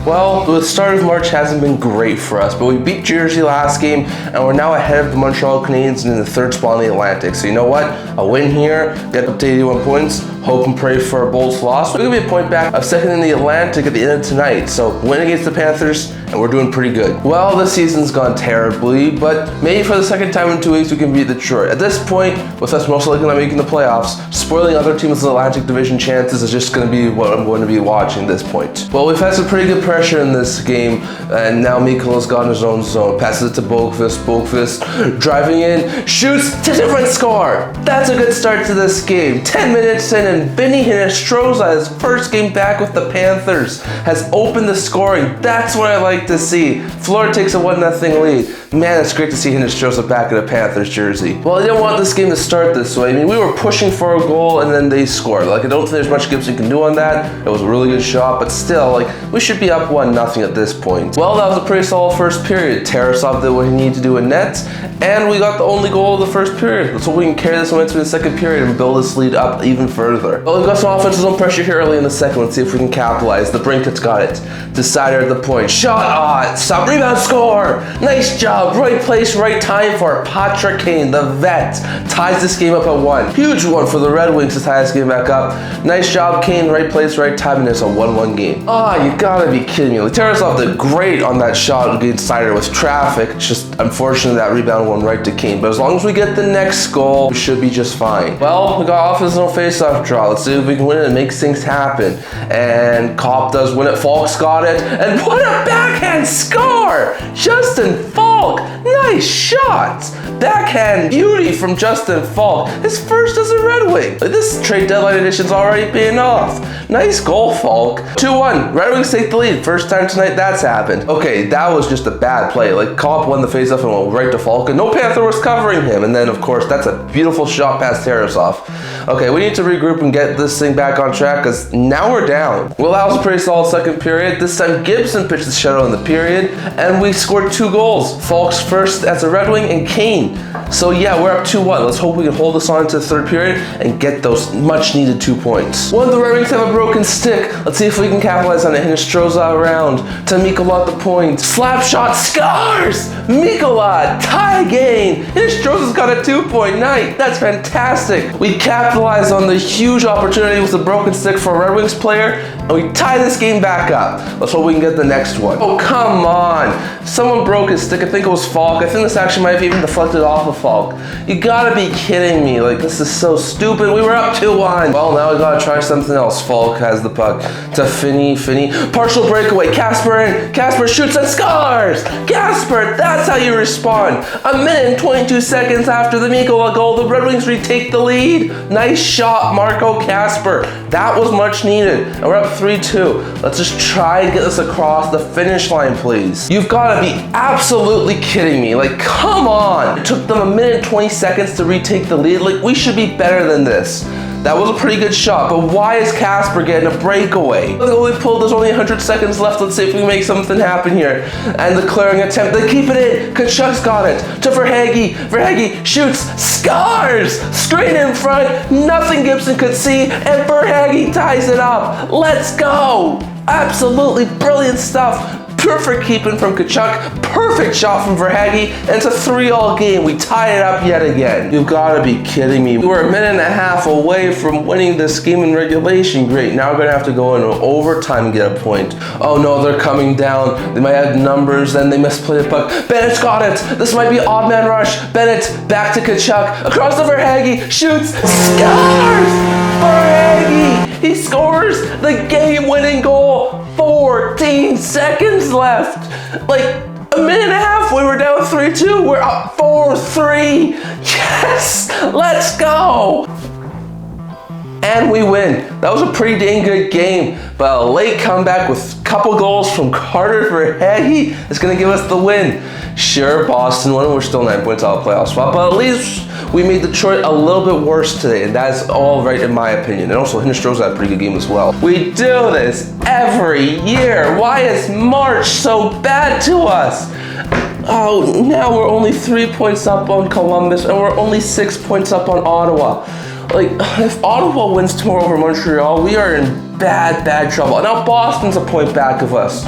Well, the start of March hasn't been great for us, but we beat Jersey last game, and we're now ahead of the Montreal Canadiens in the third spot in the Atlantic. So you know what? A win here, get up to 81 points, hope and pray for a Bulls loss. We're gonna be a point back of second in the Atlantic at the end of tonight. So win against the Panthers, and we're doing pretty good. Well, the season's gone terribly, but maybe for the second time in 2 weeks we can beat Detroit. At this point, with us most likely not making the playoffs, spoiling other teams' Atlantic Division chances is just gonna be what I'm going to be watching at this point. Well, we've had some pretty good pressure in this game, and now Mikola's got in his own zone. Passes it to Boakfist, driving in, shoots, to different score! That's a good start to this game. 10 minutes in, and Vinny Hinostroza, his first game back with the Panthers, has opened the scoring. That's what I like to see. Florida takes a 1-0 lead. Man, it's great to see Hinostroza back in a Panthers jersey. Well, I didn't want this game to start this way. I mean, we were pushing for a goal, and then they scored. Like, I don't think there's much Gibson can do on that. It was a really good shot, but still, like, we should be up 1-0 at this point. Well, that was a pretty solid first period. Tarasov did what he needed to do in net, and we got the only goal of the first period. Let's hope we can carry this momentum in the second period and build this lead up even further. Well, we've got some offensive zone pressure here early in the second. Let's see if we can capitalize. The Brinket's got it. Decider at the point. Shot, stop, rebound, score! Nice job, right place, right time for Patrick Kane, the vet. Ties this game up at 1. Huge one for the Red Wings to tie this game back up. Nice job, Kane, right place, right time, and it's a 1-1 game. You gotta be kidding me. Tarasov did great on that shot against Sider with traffic. It's just unfortunate that rebound went right to Kane. But as long as we get the next goal, we should be just fine. Well, we got offensive no face-off draw. Let's see if we can win it and make things happen. And Kopp does win it. Faulk's got it. And what a backhand score! Justin Faulk! Nice shot! Backhand beauty from Justin Faulk. His first as a Red Wing. Like, this trade deadline edition's already paying off. Nice goal, Faulk. 2-1. Red Wings take the lead. First time tonight that's happened. Okay, that was just a bad play. Like, Kopp won the faceoff and went right to Faulk, and no Panther was covering him. And then, of course, that's a beautiful shot past Tarasov. Okay, we need to regroup and get this thing back on track, because now we're down. Well, that was a pretty solid second period. This time, Gibson pitched the shutout in the period, and we scored 2 goals. Faulk's first as a Red Wing, and Kane. So yeah, we're up 2-1. Let's hope we can hold this on into the third period and get those much needed 2 points. Well, the Red Wings have a broken stick. Let's see if we can capitalize on it. Hinostroza around to Mikola at the point. Slap shot, scores! Mikola, tie game. Hinostroza's got a 2-point night. That's fantastic. We capitalize on the huge opportunity with the broken stick for a Red Wings player, and we tie this game back up. Let's hope we can get the next one. Oh, come on. Someone broke his stick. I think it was Faulk. I think this actually might have even deflected off of Faulk. You gotta be kidding me. Like, this is so stupid. We were up 2-1. Well, now we gotta try something else. Faulk has the puck to Finney. Partial breakaway. Casper in. Casper shoots and scores! Casper, that's how you respond. A minute and 22 seconds after the Mikola goal, the Red Wings retake the lead. Nice shot, Marco Casper. That was much needed. And we're up 3-2. Let's just try and get this across the finish line, please. You've gotta be absolutely kidding me. Like, come on. It took them a minute and 20 seconds to retake the lead. Like, we should be better than this. That was a pretty good shot, but why is Casper getting a breakaway? There's only 100 seconds left. Let's see if we can make something happen here. And the clearing attempt, they keep it in. Kachuk's got it to Verhaeghe. Verhaeghe shoots, scores! Straight in front, nothing Gibson could see, and Verhaeghe ties it up. Let's go! Absolutely brilliant stuff. Perfect keeping from Kachuk, perfect shot from Verhaeghe, and it's a 3-all game. We tie it up yet again. You've got to be kidding me. We were a minute and a half away from winning this game in regulation. Great, now we're going to have to go into overtime and get a point. Oh no, they're coming down. They might have numbers, then they misplay the puck. Bennett's got it. This might be odd man rush. Bennett, back to Kachuk, across to Verhaeghe, shoots, scores! Verhaeghe! He scores the game-winning goal. 14 seconds left. Like, a minute and a half, we were down 3-2. We're up 4-3. Yes, let's go. And we win. That was a pretty dang good game, but a late comeback with a couple goals from Carter Verhaeghe is going to give us the win. Sure, Boston won, we're still 9 points out of the playoff spot, but at least we made Detroit a little bit worse today, and that's all right in my opinion. And also, Hinostroza had a pretty good game as well. We do this every year. Why is March so bad to us? Oh, now we're only 3 points up on Columbus, and we're only 6 points up on Ottawa. Like, if Ottawa wins tomorrow over Montreal, we are in bad trouble. Now Boston's a point back of us.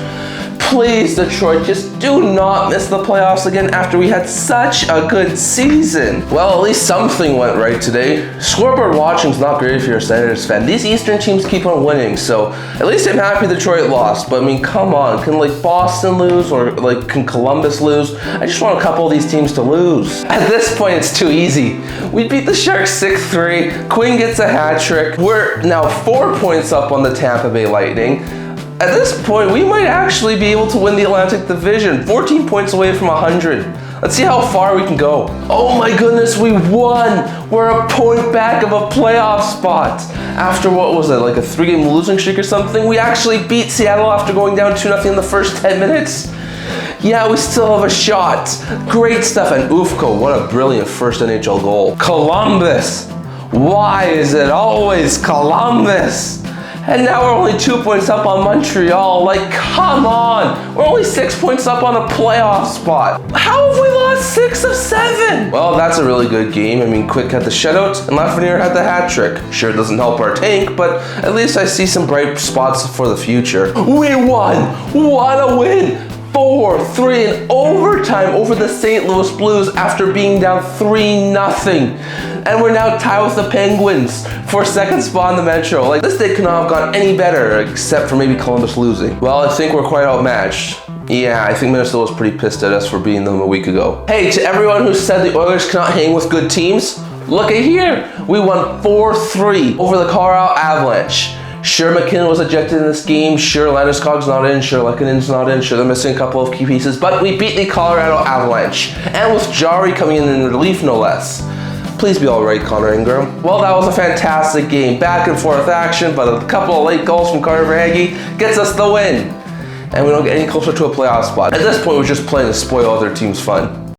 Please, Detroit, just do not miss the playoffs again after we had such a good season. Well, at least something went right today. Scoreboard watching's not great if you're a Senators fan. These Eastern teams keep on winning, so at least I'm happy Detroit lost. But I mean, come on, can like Boston lose or like can Columbus lose? I just want a couple of these teams to lose. At this point, it's too easy. We beat the Sharks 6-3. Quinn gets a hat trick. We're now 4 points up on the Tampa Bay Lightning. At this point, we might actually be able to win the Atlantic Division, 14 points away from 100. Let's see how far we can go. Oh my goodness, we won! We're a point back of a playoff spot. After what was it, like a 3-game losing streak or something? We actually beat Seattle after going down 2-0 in the first 10 minutes. Yeah, we still have a shot. Great stuff, and Ufko, what a brilliant first NHL goal. Columbus! Why is it always Columbus? And now we're only 2 points up on Montreal. Like, come on. We're only 6 points up on a playoff spot. How have we lost 6 of 7? Well, that's a really good game. I mean, Quick had the shutout and Lafreniere had the hat trick. Sure, it doesn't help our tank, but at least I see some bright spots for the future. We won. What a win. 4-3 in overtime over the St. Louis Blues after being down 3-0. And we're now tied with the Penguins for second spot in the Metro. Like, this day could not have gone any better except for maybe Columbus losing. Well, I think we're quite outmatched. Yeah, I think Minnesota was pretty pissed at us for beating them a week ago. Hey, to everyone who said the Oilers cannot hang with good teams, look at here. We won 4-3 over the Colorado Avalanche. Sure, McKinnon was ejected in this game. Sure, Landeskog's not in. Sure, Lekkonen's not in. Sure, they're missing a couple of key pieces. But we beat the Colorado Avalanche. And with Jari coming in relief, no less. Please be all right, Connor Ingram. Well, that was a fantastic game. Back and forth action, but a couple of late goals from Carter Verhaeghe gets us the win. And we don't get any closer to a playoff spot. At this point, we're just playing to spoil other teams' fun.